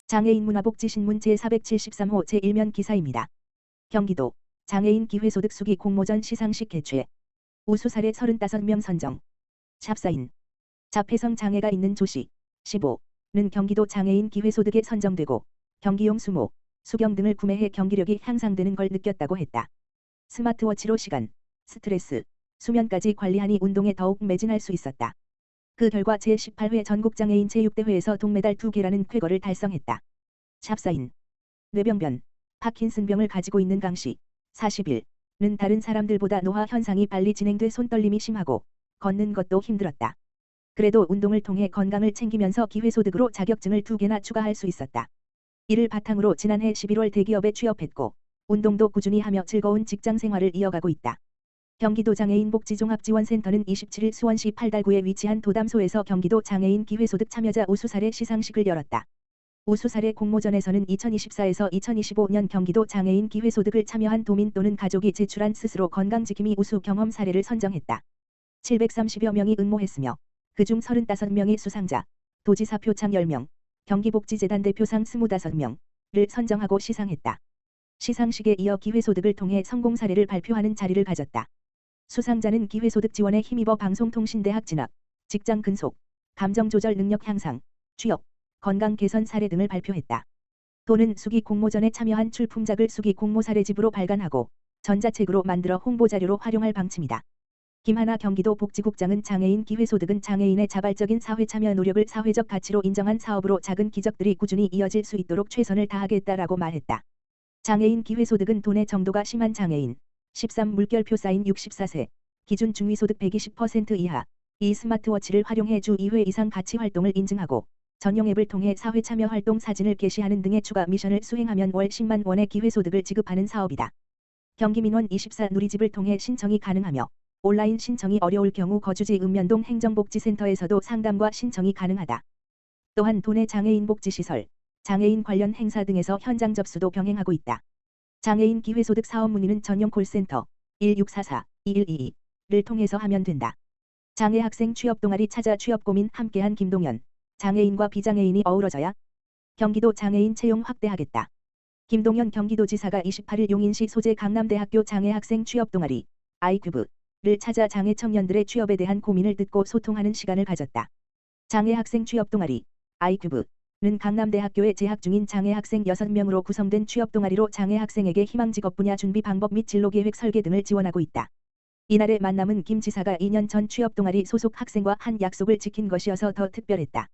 장애인 문화복지신문 제473호 제1면 기사입니다. 경기도 장애인 기회소득 수기 공모전 시상식 개최. 우수 사례 35명 선정. 샵사인 자폐성 장애가 있는 조시 15는 경기도 장애인 기회소득에 선정되고 경기용 수모, 수경 등을 구매해 경기력이 향상되는 걸 느꼈다고 했다. 스마트워치로 시간, 스트레스, 수면까지 관리하니 운동에 더욱 매진할 수 있었다. 그 결과 제18회 전국장애인 제6대회에서 동메달 2개라는 쾌거를 달성했다. 샵사인 뇌병변, 파킨슨병을 가지고 있는 강씨 41는 다른 사람들보다 노화 현상이 빨리 진행돼 손떨림이 심하고 걷는 것도 힘들었다. 그래도 운동을 통해 건강을 챙기면서 기회소득으로 자격증을 2개나 추가할 수 있었다. 이를 바탕으로 지난해 11월 대기업에 취업했고 운동도 꾸준히 하며 즐거운 직장 생활을 이어가고 있다. 경기도 장애인 복지종합지원센터는 27일 수원시 팔달구에 위치한 도담소에서 경기도 장애인 기회소득 참여자 우수사례 시상식을 열었다. 우수사례 공모전에서는 2024에서 2025년 경기도 장애인 기회소득을 참여한 도민 또는 가족이 제출한 스스로 건강지킴이 우수 경험 사례를 선정했다. 730여 명이 응모했으며 그중 35명이 수상자, 도지사 표창 10명, 경기복지재단 대표상 25명을 선정하고 시상했다. 시상식에 이어 기회소득을 통해 성공 사례를 발표하는 자리를 가졌다. 수상자는 기회소득 지원에 힘입어 방송통신대학 진학, 직장 근속, 감정조절 능력 향상, 취업, 건강 개선 사례 등을 발표했다. 또는 수기 공모전에 참여한 출품작을 수기 공모 사례집으로 발간하고 전자책으로 만들어 홍보자료로 활용할 방침이다. 김하나 경기도 복지국장은 장애인 기회소득은 장애인의 자발적인 사회참여 노력을 사회적 가치로 인정한 사업으로 작은 기적들이 꾸준히 이어질 수 있도록 최선을 다하겠다라고 말했다. 장애인 기회소득은 돈의 정도가 심한 장애인, 13 물결표 사인 64세, 기준 중위소득 120% 이하, 이 스마트워치를 활용해 주 2회 이상 가치 활동을 인증하고 전용 앱을 통해 사회참여 활동 사진을 게시하는 등의 추가 미션을 수행하면 월 10만 원의 기회소득을 지급하는 사업이다. 경기민원 24 누리집을 통해 신청이 가능하며 온라인 신청이 어려울 경우 거주지 읍면동 행정복지센터에서도 상담과 신청이 가능하다. 또한 도내 장애인 복지시설, 장애인 관련 행사 등에서 현장 접수도 병행하고 있다. 장애인 기회소득 사업 문의는 전용 콜센터 1644-2122를 통해서 하면 된다. 장애 학생 취업 동아리 찾아 취업 고민 함께한 김동연, 장애인과 비장애인이 어우러져야 경기도 장애인 채용 확대하겠다. 김동연 경기도지사가 28일 용인시 소재 강남대학교 장애 학생 취업 동아리 아이큐브를 찾아 장애 청년들의 취업에 대한 고민을 듣고 소통하는 시간을 가졌다. 장애 학생 취업 동아리 아이큐브는 강남대학교에 재학 중인 장애 학생 6명으로 구성된 취업 동아리로 장애 학생에게 희망 직업 분야 준비 방법 및 진로 계획 설계 등을 지원하고 있다. 이날의 만남은 김 지사가 2년 전 취업 동아리 소속 학생과 한 약속을 지킨 것이어서 더 특별했다.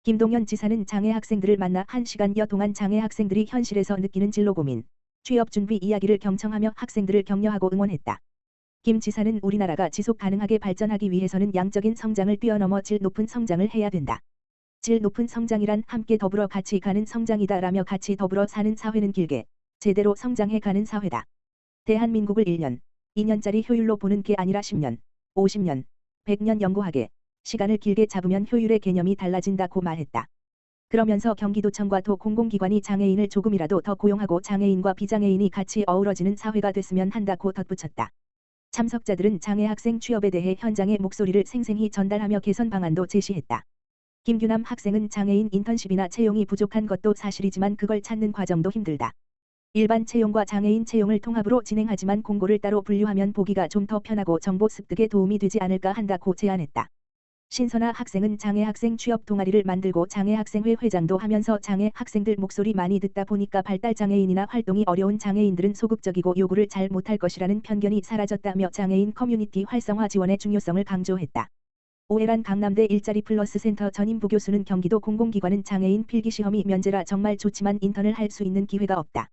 김동연 지사는 장애 학생들을 만나 1시간여 동안 장애 학생들이 현실에서 느끼는 진로 고민, 취업 준비 이야기를 경청하며 학생들을 격려하고 응원했다. 김 지사는 우리나라가 지속 가능하게 발전하기 위해서는 양적인 성장을 뛰어넘어 질 높은 성장을 해야 된다. 질 높은 성장이란 함께 더불어 같이 가는 성장이다라며 같이 더불어 사는 사회는 길게, 제대로 성장해 가는 사회다. 대한민국을 1년, 2년짜리 효율로 보는 게 아니라 10년, 50년, 100년 연구하게, 시간을 길게 잡으면 효율의 개념이 달라진다고 말했다. 그러면서 경기도청과 도 공공기관이 장애인을 조금이라도 더 고용하고 장애인과 비장애인이 같이 어우러지는 사회가 됐으면 한다고 덧붙였다. 참석자들은 장애 학생 취업에 대해 현장의 목소리를 생생히 전달하며 개선 방안도 제시했다. 김규남 학생은 장애인 인턴십이나 채용이 부족한 것도 사실이지만 그걸 찾는 과정도 힘들다. 일반 채용과 장애인 채용을 통합으로 진행하지만 공고를 따로 분류하면 보기가 좀 더 편하고 정보 습득에 도움이 되지 않을까 한다고 제안했다. 신선아 학생은 장애 학생 취업 동아리를 만들고 장애 학생회 회장도 하면서 장애 학생들 목소리 많이 듣다 보니까 발달 장애인이나 활동이 어려운 장애인들은 소극적이고 요구를 잘 못할 것이라는 편견이 사라졌다며 장애인 커뮤니티 활성화 지원의 중요성을 강조했다. 오해란 강남대 일자리 플러스 센터 전임 부교수는 경기도 공공기관은 장애인 필기시험이 면제라 정말 좋지만 인턴을 할 수 있는 기회가 없다.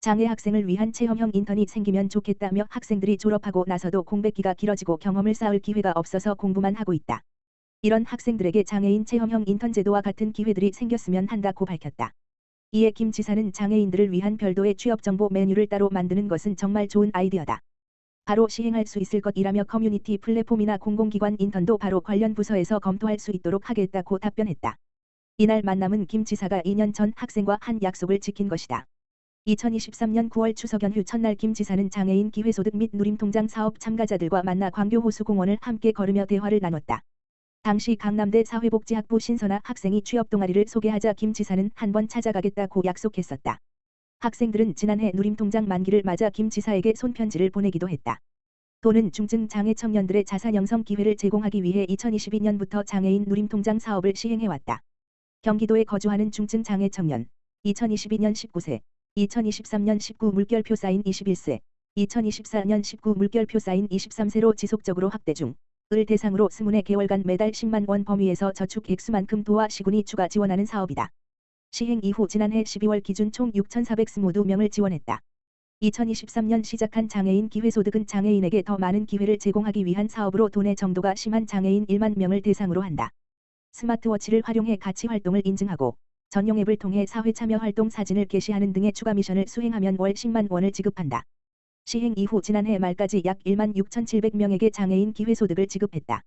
장애 학생을 위한 체험형 인턴이 생기면 좋겠다며 학생들이 졸업하고 나서도 공백기가 길어지고 경험을 쌓을 기회가 없어서 공부만 하고 있다. 이런 학생들에게 장애인 체험형 인턴 제도와 같은 기회들이 생겼으면 한다고 밝혔다. 이에 김 지사는 장애인들을 위한 별도의 취업정보 메뉴를 따로 만드는 것은 정말 좋은 아이디어다. 바로 시행할 수 있을 것이라며 커뮤니티 플랫폼이나 공공기관 인턴도 바로 관련 부서에서 검토할 수 있도록 하겠다고 답변했다. 이날 만남은 김 지사가 2년 전 학생과 한 약속을 지킨 것이다. 2023년 9월 추석 연휴 첫날 김 지사는 장애인 기회소득 및 누림통장 사업 참가자들과 만나 광교 호수공원을 함께 걸으며 대화를 나눴다. 당시 강남대 사회복지학부 신선아 학생이 취업 동아리를 소개하자 김 지사는 한번 찾아가겠다고 약속했었다. 학생들은 지난해 누림통장 만기를 맞아 김 지사에게 손편지를 보내기도 했다. 도는 중증 장애 청년들의 자산 형성 기회를 제공하기 위해 2022년부터 장애인 누림통장 사업을 시행해왔다. 경기도에 거주하는 중증 장애 청년 2022년 19세, 2023년 19 물결표 사인 21세, 2024년 19 물결표 사인 23세로 지속적으로 확대 중. 을 대상으로 24개월간 매달 10만 원 범위에서 저축 액수만큼 도와 시군이 추가 지원하는 사업이다. 시행 이후 지난해 12월 기준 총 6,422명을 지원했다. 2023년 시작한 장애인 기회소득은 장애인에게 더 많은 기회를 제공하기 위한 사업으로 도내 정도가 심한 장애인 1만 명을 대상으로 한다. 스마트워치를 활용해 가치 활동을 인증하고 전용 앱을 통해 사회 참여 활동 사진을 게시하는 등의 추가 미션을 수행하면 월 10만 원을 지급한다. 시행 이후 지난해 말까지 약 1만 6,700명에게 장애인 기회소득을 지급했다.